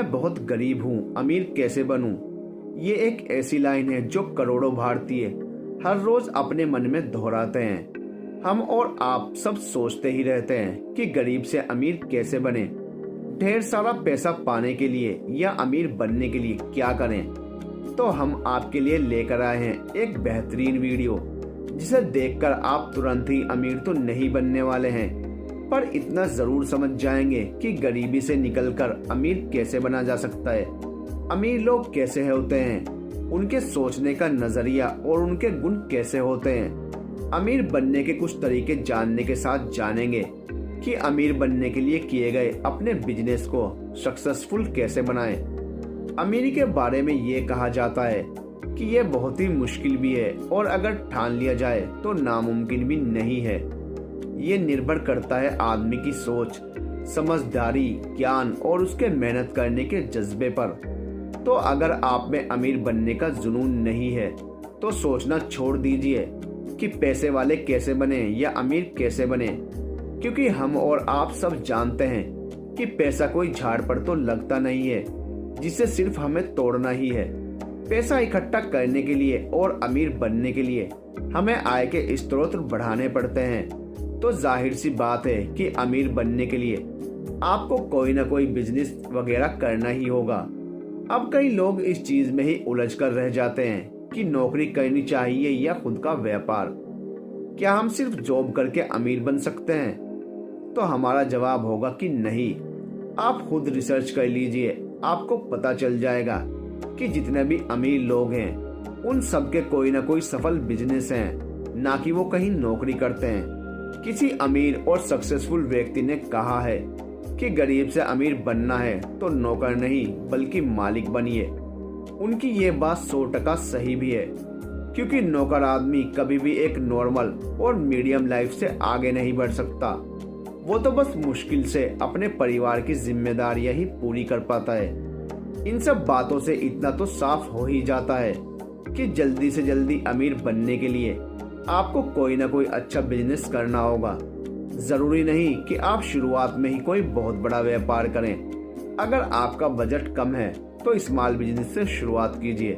मैं बहुत गरीब हूँ, अमीर कैसे बनूं? ये एक ऐसी लाइन है जो करोड़ों भारतीय हर रोज अपने मन में दोहराते हैं। हम और आप सब सोचते ही रहते हैं कि गरीब से अमीर कैसे बने, ढेर सारा पैसा पाने के लिए या अमीर बनने के लिए क्या करें। तो हम आपके लिए लेकर आए हैं एक बेहतरीन वीडियो, जिसे देखकर आप तुरंत ही अमीर तो नहीं बनने वाले हैं, पर इतना जरूर समझ जाएंगे कि गरीबी से निकलकर अमीर कैसे बना जा सकता है। अमीर लोग कैसे होते हैं, उनके सोचने का नजरिया और उनके गुण कैसे होते हैं। अमीर बनने के कुछ तरीके जानने के साथ जानेंगे कि अमीर बनने के लिए किए गए अपने बिजनेस को सक्सेसफुल कैसे बनाएं। अमीरी के बारे में ये कहा जाता है कि ये बहुत ही मुश्किल भी है और अगर ठान लिया जाए तो नामुमकिन भी नहीं है। ये निर्भर करता है आदमी की सोच, समझदारी, ज्ञान और उसके मेहनत करने के जज्बे पर। तो अगर आप में अमीर बनने का जुनून नहीं है तो सोचना छोड़ दीजिए कि पैसे वाले कैसे बने या अमीर कैसे बने, क्योंकि हम और आप सब जानते हैं कि पैसा कोई झाड़ पर तो लगता नहीं है जिसे सिर्फ हमें तोड़ना ही है। पैसा इकट्ठा करने के लिए और अमीर बनने के लिए हमें आय के स्रोत बढ़ाने पड़ते हैं। तो जाहिर सी बात है कि अमीर बनने के लिए आपको कोई ना कोई बिजनेस वगैरह करना ही होगा। अब कई लोग इस चीज में ही उलझ कर रह जाते हैं कि नौकरी करनी चाहिए या खुद का व्यापार। क्या हम सिर्फ जॉब करके अमीर बन सकते हैं? तो हमारा जवाब होगा कि नहीं। आप खुद रिसर्च कर लीजिए, आपको पता चल जाएगा कि जितने भी अमीर लोग हैं उन सबके कोई ना कोई सफल बिजनेस हैं, ना कि वो कहीं नौकरी करते हैं। किसी अमीर और सक्सेसफुल व्यक्ति ने कहा है कि गरीब से अमीर बनना है तो नौकर नहीं बल्कि मालिक बनिए। उनकी ये बात 100% सही भी है, क्योंकि नौकर आदमी कभी भी एक नॉर्मल और मीडियम लाइफ से आगे नहीं बढ़ सकता। वो तो बस मुश्किल से अपने परिवार की जिम्मेदारियां ही पूरी कर पाता है। इन सब बातों से इतना तो साफ हो ही जाता है कि जल्दी से जल्दी अमीर बनने के लिए आपको कोई ना कोई अच्छा बिजनेस करना होगा। जरूरी नहीं कि आप शुरुआत में ही कोई बहुत बड़ा व्यापार करें। अगर आपका बजट कम है तो स्मॉल बिजनेस से शुरुआत कीजिए।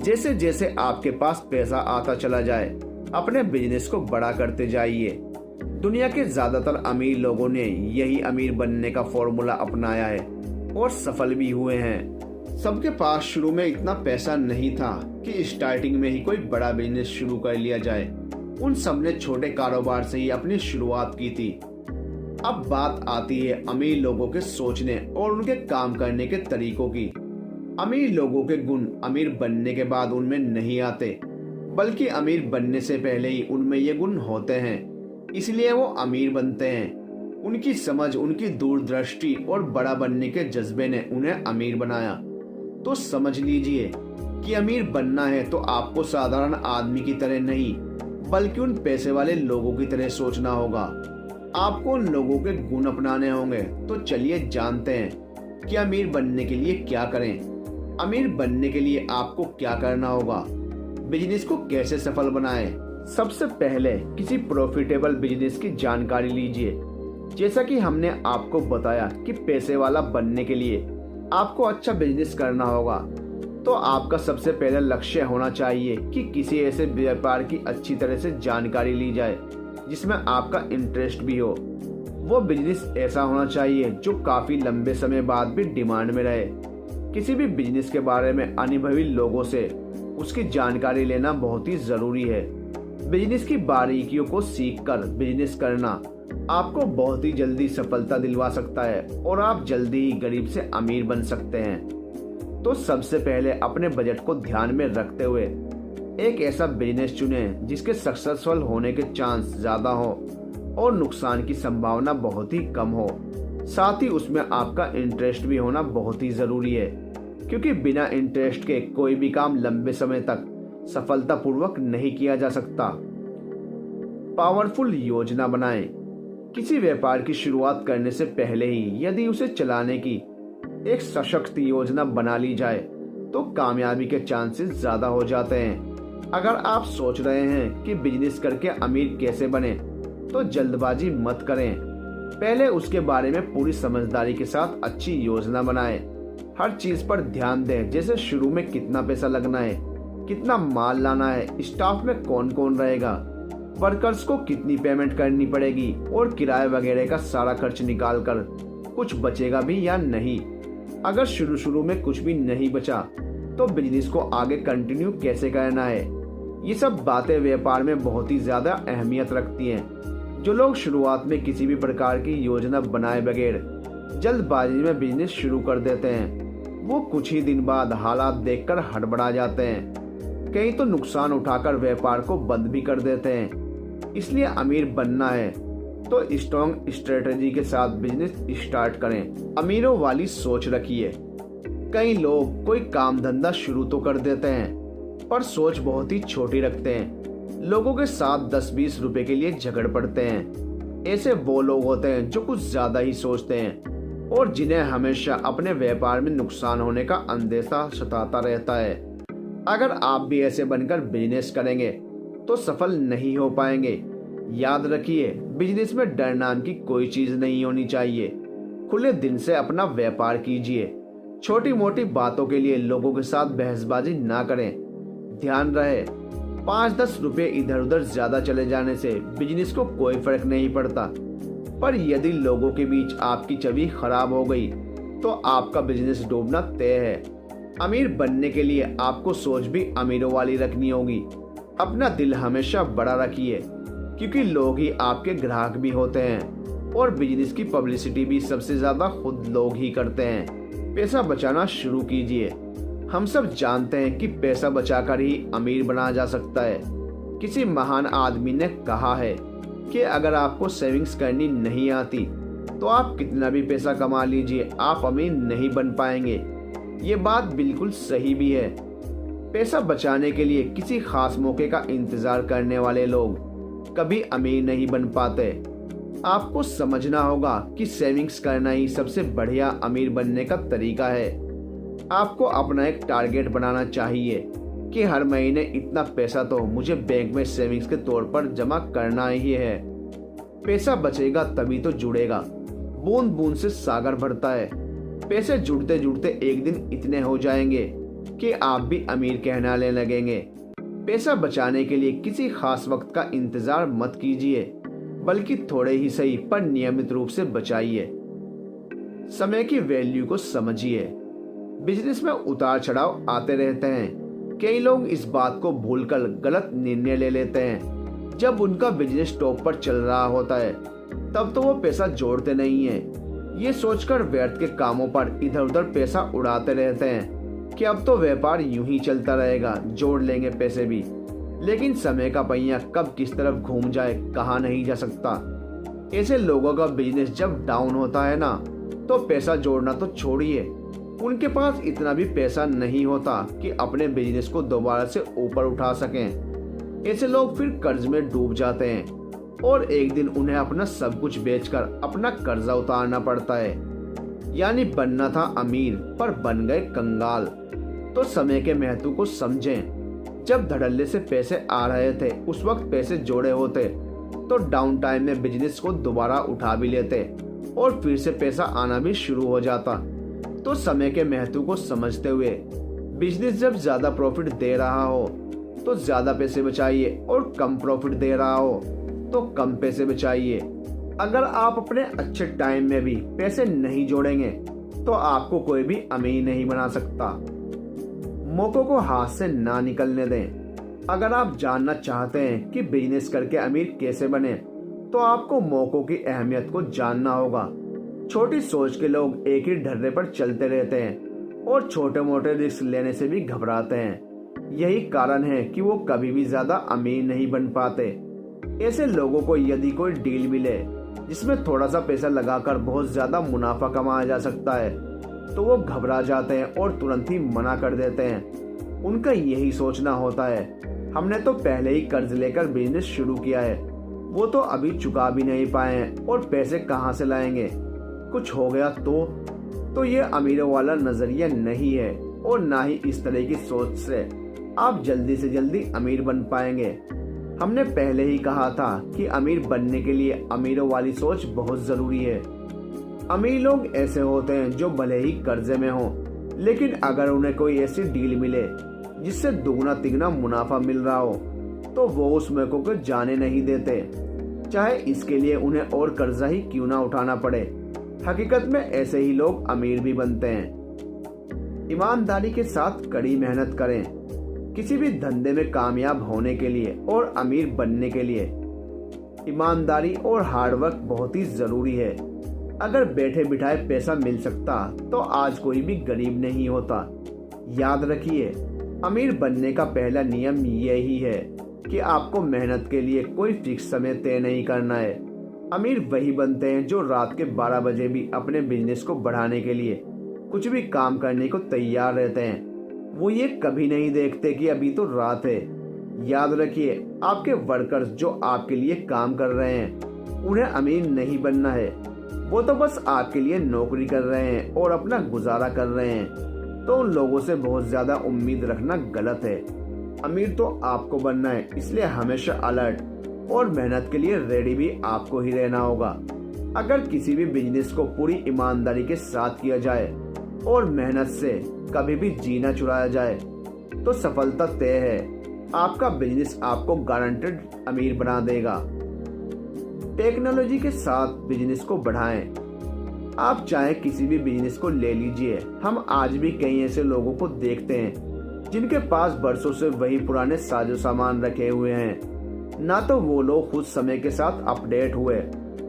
जैसे जैसे आपके पास पैसा आता चला जाए अपने बिजनेस को बड़ा करते जाइए। दुनिया के ज्यादातर अमीर लोगों ने यही अमीर बनने का फॉर्मूला अपनाया है और सफल भी हुए हैं। सबके पास शुरू में इतना पैसा नहीं था कि स्टार्टिंग में ही कोई बड़ा बिजनेस शुरू कर लिया जाए। उन सब ने छोटे कारोबार से ही अपनी शुरुआत की थी। अब बात आती है अमीर लोगों के सोचने और उनके काम करने के तरीकों की। अमीर लोगों के गुण अमीर बनने के बाद उनमें नहीं आते, बल्कि अमीर बनने से पहले ही उनमें ये गुण होते हैं, इसलिए वो अमीर बनते हैं। उनकी समझ, उनकी दूरदृष्टि और बड़ा बनने के जज्बे ने उन्हें अमीर बनाया। तो समझ लीजिए कि अमीर बनना है तो आपको साधारण आदमी की तरह नहीं बल्कि उन पैसे वाले लोगों की तरह सोचना होगा। आपको उन लोगों के गुण अपनाने होंगे। तो चलिए जानते हैं कि अमीर बनने के लिए क्या करें। अमीर बनने के लिए आपको क्या करना होगा, बिजनेस को कैसे सफल बनाएं। सबसे पहले किसी प्रॉफिटेबल बिजनेस की जानकारी लीजिए। जैसा कि हमने आपको बताया कि पैसे वाला बनने के लिए आपको अच्छा बिजनेस करना होगा, तो आपका सबसे पहले लक्ष्य होना चाहिए कि किसी ऐसे व्यापार की अच्छी तरह से जानकारी ली जाए जिसमें आपका इंटरेस्ट भी हो। वो बिजनेस ऐसा होना चाहिए जो काफी लंबे समय बाद भी डिमांड में रहे। किसी भी बिजनेस के बारे में अनुभवी लोगों से उसकी जानकारी लेना बहुत ही जरूरी है। बिजनेस की बारीकियों को सीखकर बिजनेस करना आपको बहुत ही जल्दी सफलता दिलवा सकता है और आप जल्दी ही गरीब से अमीर बन सकते हैं। तो सबसे पहले अपने बजट को ध्यान में रखते हुए एक ऐसा बिजनेस चुनें जिसके सक्सेसफुल होने के चांस ज्यादा हो और नुकसान की संभावना बहुत ही कम हो। साथ ही उसमें आपका इंटरेस्ट भी होना बहुत ही जरूरी है, क्योंकि बिना इंटरेस्ट के कोई भी काम लंबे समय तक सफलतापूर्वक नहीं किया जा सकता। पावरफुल योजना बनाएं। किसी व्यापार की शुरुआत करने से पहले ही यदि उसे चलाने की एक सशक्त योजना बना ली जाए तो कामयाबी के चांसेस ज्यादा हो जाते हैं। अगर आप सोच रहे हैं कि बिजनेस करके अमीर कैसे बने, तो जल्दबाजी मत करें। पहले उसके बारे में पूरी समझदारी के साथ अच्छी योजना बनाएं। हर चीज पर ध्यान दें, जैसे शुरू में कितना पैसा लगना है, कितना माल लाना है, स्टाफ में कौन कौन रहेगा, वर्कर्स को कितनी पेमेंट करनी पड़ेगी और किराए वगैरह का सारा खर्च निकाल कर कुछ बचेगा भी या नहीं। अगर शुरू में कुछ भी नहीं बचा तो बिजनेस को आगे कंटिन्यू कैसे करना है। ये सब बातें व्यापार में बहुत ही ज्यादा अहमियत रखती हैं। जो लोग शुरुआत में किसी भी प्रकार की योजना बनाए बगैर जल्दबाजी में बिजनेस शुरू कर देते हैं, वो कुछ ही दिन बाद हालात देखकर हड़बड़ा जाते हैं। कई तो नुकसान उठाकर व्यापार को बंद भी कर देते हैं। इसलिए अमीर बनना है तो स्ट्रॉन्ग स्ट्रेटेजी के साथ बिजनेस स्टार्ट करें। अमीरों वाली सोच रखिए। कई लोग कोई काम धंधा शुरू तो कर देते हैं पर सोच बहुत ही छोटी रखते हैं। लोगों के साथ 10-20 रुपए के लिए झगड़ पड़ते हैं। ऐसे वो लोग होते हैं जो कुछ ज्यादा ही सोचते हैं और जिन्हें हमेशा अपने व्यापार में नुकसान होने का अंदेशा सताता रहता है। अगर आप भी ऐसे बनकर बिजनेस करेंगे तो सफल नहीं हो पाएंगे। याद रखिए, बिजनेस में डर नाम की कोई चीज नहीं होनी चाहिए। खुले दिल से अपना व्यापार कीजिए। छोटी मोटी बातों के लिए लोगों के साथ बहसबाजी ना करें। ध्यान रहे, 5-10 रुपए इधर उधर ज्यादा चले जाने से बिजनेस को कोई फर्क नहीं पड़ता, पर यदि लोगों के बीच आपकी छवि खराब हो गई तो आपका बिजनेस डूबना तय है। अमीर बनने के लिए आपको सोच भी अमीरों वाली रखनी होगी। अपना दिल हमेशा बड़ा रखिए, क्योंकि लोग ही आपके ग्राहक भी होते हैं और बिजनेस की पब्लिसिटी भी सबसे ज्यादा खुद लोग ही करते हैं। पैसा बचाना शुरू कीजिए। हम सब जानते हैं कि पैसा बचाकर ही अमीर बना जा सकता है। किसी महान आदमी ने कहा है कि अगर आपको सेविंग्स करनी नहीं आती तो आप कितना भी पैसा कमा लीजिए, आप अमीर नहीं बन पाएंगे। ये बात बिल्कुल सही भी है। पैसा बचाने के लिए किसी खास मौके का इंतजार करने वाले लोग कभी अमीर नहीं बन पाते। आपको समझना होगा कि सेविंग्स करना ही सबसे बढ़िया अमीर बनने का तरीका है। आपको अपना एक टारगेट बनाना चाहिए कि हर महीने इतना पैसा तो मुझे बैंक में सेविंग्स के तौर पर जमा करना ही है। पैसा बचेगा तभी तो जुड़ेगा। बूंद बूंद से सागर भरता है। पैसे जुड़ते जुड़ते एक दिन इतने हो जाएंगे कि आप भी अमीर कहलाने लगेंगे। पैसा बचाने के लिए किसी खास वक्त का इंतजार मत कीजिए, बल्कि थोड़े ही सही पर नियमित रूप से बचाइए। समय की वैल्यू को समझिए। बिजनेस में उतार चढ़ाव आते रहते हैं। कई लोग इस बात को भूलकर गलत निर्णय ले लेते हैं। जब उनका बिजनेस टॉप पर चल रहा होता है तब तो वो पैसा जोड़ते नहीं है। ये सोचकर व्यर्थ के कामों पर इधर उधर पैसा उड़ाते रहते हैं कि अब तो व्यापार यूं ही चलता रहेगा, जोड़ लेंगे पैसे भी। लेकिन समय का पहिया कब किस तरफ घूम जाए कहा नहीं जा सकता। ऐसे लोगों का बिजनेस जब डाउन होता है ना, तो पैसा जोड़ना तो छोड़िए, उनके पास इतना भी पैसा नहीं होता कि अपने बिजनेस को दोबारा से ऊपर उठा सकें। ऐसे लोग फिर कर्ज में डूब जाते हैं और एक दिन उन्हें अपना सब कुछ बेचकर अपना कर्जा उतारना पड़ता है। यानी बनना था अमीर पर बन गए कंगाल। तो समय के महत्व को समझें। जब धड़ल्ले से पैसे आ रहे थे उस वक्त पैसे जोड़े होते तो डाउन टाइम में बिजनेस को दोबारा उठा भी लेते और फिर से पैसा आना भी शुरू हो जाता। तो समय के महत्व को समझते हुए बिजनेस जब ज्यादा प्रॉफिट दे रहा हो तो ज्यादा पैसे बचाइए और कम प्रॉफिट दे रहा हो तो कम पैसे बचाइए। अगर आप अपने अच्छे टाइम में भी पैसे नहीं जोड़ेंगे तो आपको कोई भी अमीर नहीं बना सकता। मौकों को हाथ से ना निकलने दें। अगर आप जानना चाहते हैं कि बिजनेस करके अमीर कैसे बने तो आपको मौकों की अहमियत को जानना होगा। छोटी सोच के लोग एक ही ढर्रे पर चलते रहते हैं और छोटे मोटे रिस्क लेने से भी घबराते हैं। यही कारण है कि वो कभी भी ज्यादा अमीर नहीं बन पाते। ऐसे लोगों को यदि कोई डील मिले जिसमें थोड़ा सा पैसा लगाकर बहुत ज्यादा मुनाफा कमाया जा सकता है तो वो घबरा जाते हैं और तुरंत ही मना कर देते हैं। उनका यही सोचना होता है, हमने तो पहले ही कर्ज लेकर बिजनेस शुरू किया है, वो तो अभी चुका भी नहीं पाए हैं और पैसे कहाँ से लाएंगे, कुछ हो गया तो ये अमीरों वाला नजरिया नहीं है और ना ही इस तरह की सोच से आप जल्दी से जल्दी अमीर बन पाएंगे। हमने पहले ही कहा था कि अमीर बनने के लिए अमीरों वाली सोच बहुत जरूरी है। अमीर लोग ऐसे होते हैं जो भले ही कर्जे में हों लेकिन अगर उन्हें कोई ऐसी डील मिले जिससे दुगना तिगना मुनाफा मिल रहा हो तो वो उस मौके को जाने नहीं देते, चाहे इसके लिए उन्हें और कर्जा ही क्यों ना उठाना पड़े। हकीकत में ऐसे ही लोग अमीर भी बनते हैं। ईमानदारी के साथ कड़ी मेहनत करें। किसी भी धंधे में कामयाब होने के लिए और अमीर बनने के लिए ईमानदारी और हार्डवर्क बहुत ही जरूरी है। अगर बैठे बिठाए पैसा मिल सकता तो आज कोई भी गरीब नहीं होता। याद रखिए, अमीर बनने का पहला नियम यही है कि आपको मेहनत के लिए कोई फिक्स समय तय नहीं करना है। अमीर वही बनते हैं जो रात के 12 बजे भी अपने बिजनेस को बढ़ाने के लिए कुछ भी काम करने को तैयार रहते हैं। वो ये कभी नहीं देखते कि अभी तो रात है। याद रखिए, आपके वर्कर्स जो आपके लिए काम कर रहे हैं उन्हें अमीर नहीं बनना है। वो तो बस आपके लिए नौकरी कर रहे हैं और अपना गुजारा कर रहे हैं। तो उन लोगों से बहुत ज्यादा उम्मीद रखना गलत है। अमीर तो आपको बनना है, इसलिए हमेशा अलर्ट और मेहनत के लिए रेडी भी आपको ही रहना होगा। अगर किसी भी बिजनेस को पूरी ईमानदारी के साथ किया जाए और मेहनत से कभी भी जीना चुराया जाए तो सफलता तय है। आपका बिजनेस आपको गारंटेड अमीर बना देगा। टेक्नोलॉजी के साथ बिजनेस को बढ़ाएं। आप चाहे किसी भी बिजनेस को ले लीजिए, हम आज भी कई ऐसे लोगों को देखते हैं जिनके पास बरसों से वही पुराने साजो सामान रखे हुए हैं। ना तो वो लोग खुद समय के साथ अपडेट हुए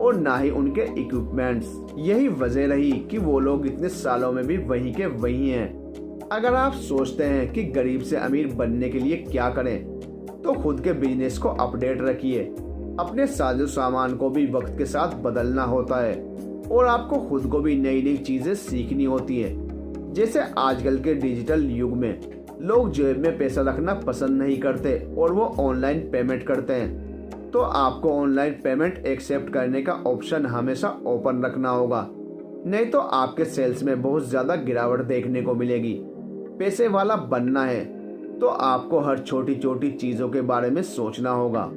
और ना ही उनके इक्विपमेंट्स। यही वजह रही कि वो लोग इतने सालों में भी वही के वही हैं। अगर आप सोचते हैं कि गरीब से अमीर बनने के लिए क्या करें तो खुद के बिजनेस को अपडेट रखिए। अपने साजो सामान को भी वक्त के साथ बदलना होता है और आपको खुद को भी नई नई चीजें सीखनी होती है। जैसे आजकल के डिजिटल युग में लोग जेब में पैसा रखना पसंद नहीं करते और वो ऑनलाइन पेमेंट करते हैं, तो आपको ऑनलाइन पेमेंट एक्सेप्ट करने का ऑप्शन हमेशा ओपन रखना होगा, नहीं तो आपके सेल्स में बहुत ज्यादा गिरावट देखने को मिलेगी। पैसे वाला बनना है तो आपको हर छोटी छोटी चीजों के बारे में सोचना होगा।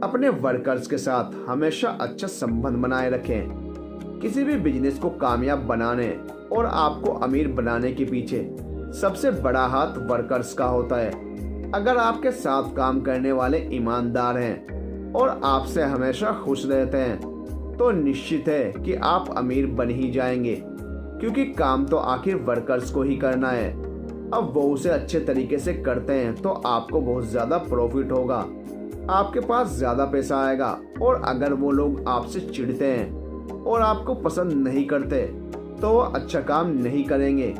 अपने वर्कर्स के साथ हमेशा अच्छा संबंध बनाए रखें। किसी भी बिजनेस को कामयाब बनाने और आपको अमीर बनाने के पीछे सबसे बड़ा हाथ वर्कर्स का होता है। अगर आपके साथ काम करने वाले ईमानदार हैं और आपसे हमेशा खुश रहते हैं तो निश्चित है कि आप अमीर बन ही जाएंगे, क्योंकि काम तो आखिर वर्कर्स को ही करना है। अब वो उसे अच्छे तरीके से करते हैं तो आपको बहुत ज्यादा प्रॉफिट होगा, आपके पास ज्यादा पैसा आएगा। और अगर वो लोग आपसे चिढ़ते हैं और आपको पसंद नहीं करते तो वो अच्छा काम नहीं करेंगे,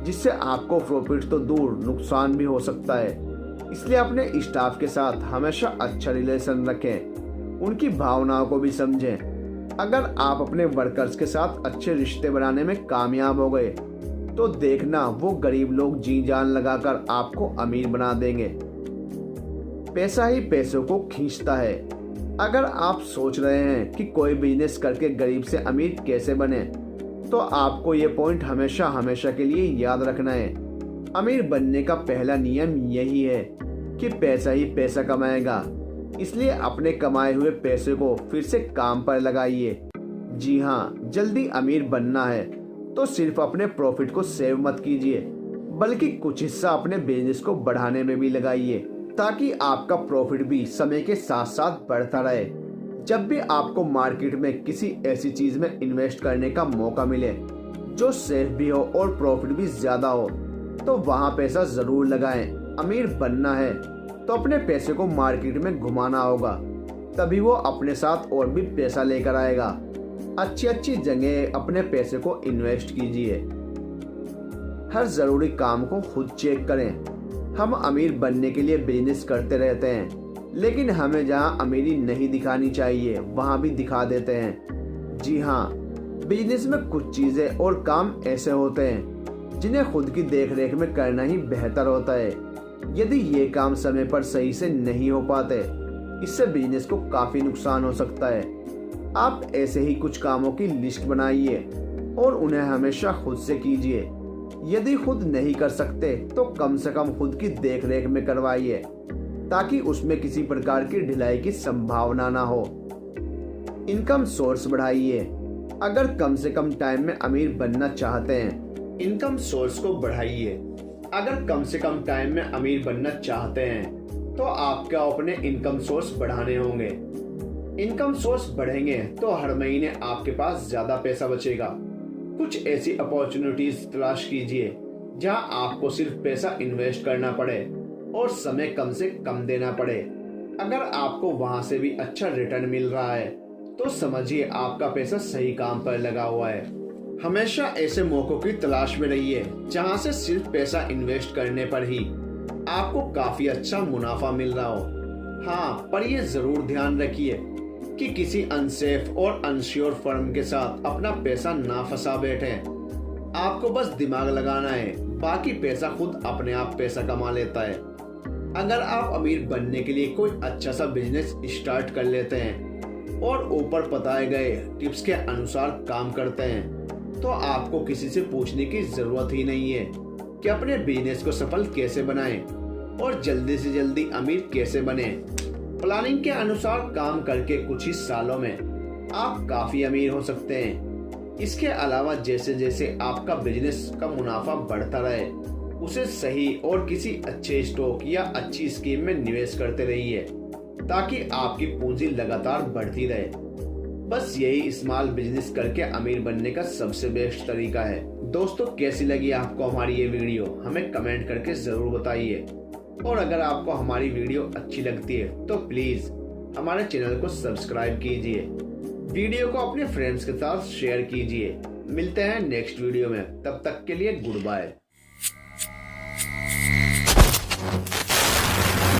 जिससे आपको प्रॉफिट तो दूर नुकसान भी हो सकता है। इसलिए अपने स्टाफ के साथ हमेशा अच्छा रिलेशन रखें, उनकी भावनाओं को भी समझें। अगर आप अपने वर्कर्स के साथ अच्छे रिश्ते बनाने में कामयाब हो गए तो देखना वो गरीब लोग जी जान लगाकर आपको अमीर बना देंगे। पैसा ही पैसों को खींचता है। अगर आप सोच रहे हैं कि कोई बिजनेस करके गरीब से अमीर कैसे बने तो आपको ये पॉइंट हमेशा हमेशा के लिए याद रखना है। अमीर बनने का पहला नियम यही है कि पैसा ही पैसा कमाएगा, इसलिए अपने कमाए हुए पैसे को फिर से काम पर लगाइए। जी हाँ, जल्दी अमीर बनना है तो सिर्फ अपने प्रॉफिट को सेव मत कीजिए, बल्कि कुछ हिस्सा अपने बिजनेस को बढ़ाने में भी लगाइए, ताकि आपका प्रॉफिट भी समय के साथ साथ बढ़ता रहे। जब भी आपको मार्केट में किसी ऐसी चीज में इन्वेस्ट करने का मौका मिले जो सेफ भी हो और प्रॉफिट भी ज्यादा हो तो वहाँ पैसा जरूर लगाएं। अमीर बनना है तो अपने पैसे को मार्केट में घुमाना होगा, तभी वो अपने साथ और भी पैसा लेकर आएगा। अच्छी अच्छी जगह अपने पैसे को इन्वेस्ट कीजिए। हर जरूरी काम को खुद चेक करें। हम अमीर बनने के लिए बिजनेस करते रहते हैं, लेकिन हमें जहां अमीरी नहीं दिखानी चाहिए वहां भी दिखा देते हैं। जी हाँ, बिजनेस में कुछ चीजें और काम ऐसे होते हैं जिन्हें खुद की देखरेख में करना ही बेहतर होता है। यदि ये काम समय पर सही से नहीं हो पाते, इससे बिजनेस को काफी नुकसान हो सकता है। आप ऐसे ही कुछ कामों की लिस्ट बनाइए और उन्हें हमेशा खुद से कीजिए। यदि खुद नहीं कर सकते तो कम से कम खुद की देखरेख में करवाइए, ताकि उसमें किसी प्रकार की ढिलाई की संभावना ना हो। इनकम सोर्स बढ़ाइए। अगर कम से कम टाइम में अमीर बनना चाहते हैं इनकम सोर्स को बढ़ाइए। अगर कम से कम टाइम में अमीर बनना चाहते हैं तो आपको अपने इनकम सोर्स बढ़ाने होंगे। इनकम सोर्स बढ़ेंगे तो हर महीने आपके पास ज्यादा पैसा बचेगा। कुछ ऐसी अपॉर्चुनिटीज तलाश कीजिए जहां आपको सिर्फ पैसा इन्वेस्ट करना पड़े और समय कम से कम देना पड़े। अगर आपको वहां से भी अच्छा रिटर्न मिल रहा है तो समझिए आपका पैसा सही काम पर लगा हुआ है। हमेशा ऐसे मौकों की तलाश में रहिए जहां से सिर्फ पैसा इन्वेस्ट करने पर ही आपको काफी अच्छा मुनाफा मिल रहा हो। हाँ, पर ये जरूर ध्यान रखिए कि किसी अनसेफ और अनश्योर फर्म के साथ अपना पैसा ना फंसा बैठे। आपको बस दिमाग लगाना है, बाकी पैसा खुद अपने आप पैसा कमा लेता है। अगर आप अमीर बनने के लिए कोई अच्छा सा बिजनेस स्टार्ट कर लेते हैं और ऊपर बताए गए टिप्स के अनुसार काम करते हैं तो आपको किसी से पूछने की जरूरत ही नहीं है कि अपने बिजनेस को सफल कैसे बनाएं और जल्दी से जल्दी अमीर कैसे बने। प्लानिंग के अनुसार काम करके कुछ ही सालों में आप काफी अमीर हो सकते हैं। इसके अलावा जैसे जैसे आपका बिजनेस का मुनाफा बढ़ता रहे उसे सही और किसी अच्छे स्टॉक या अच्छी स्कीम में निवेश करते रहिए ताकि आपकी पूंजी लगातार बढ़ती रहे। बस यही स्मॉल बिजनेस करके अमीर बनने का सबसे बेस्ट तरीका है। दोस्तों, कैसी लगी आपको हमारी ये वीडियो हमें कमेंट करके जरूर बताइए। और अगर आपको हमारी वीडियो अच्छी लगती है तो प्लीज हमारे चैनल को सब्सक्राइब कीजिए। वीडियो को अपने फ्रेंड्स के साथ शेयर कीजिए। मिलते हैं नेक्स्ट वीडियो में, तब तक के लिए गुड बाय।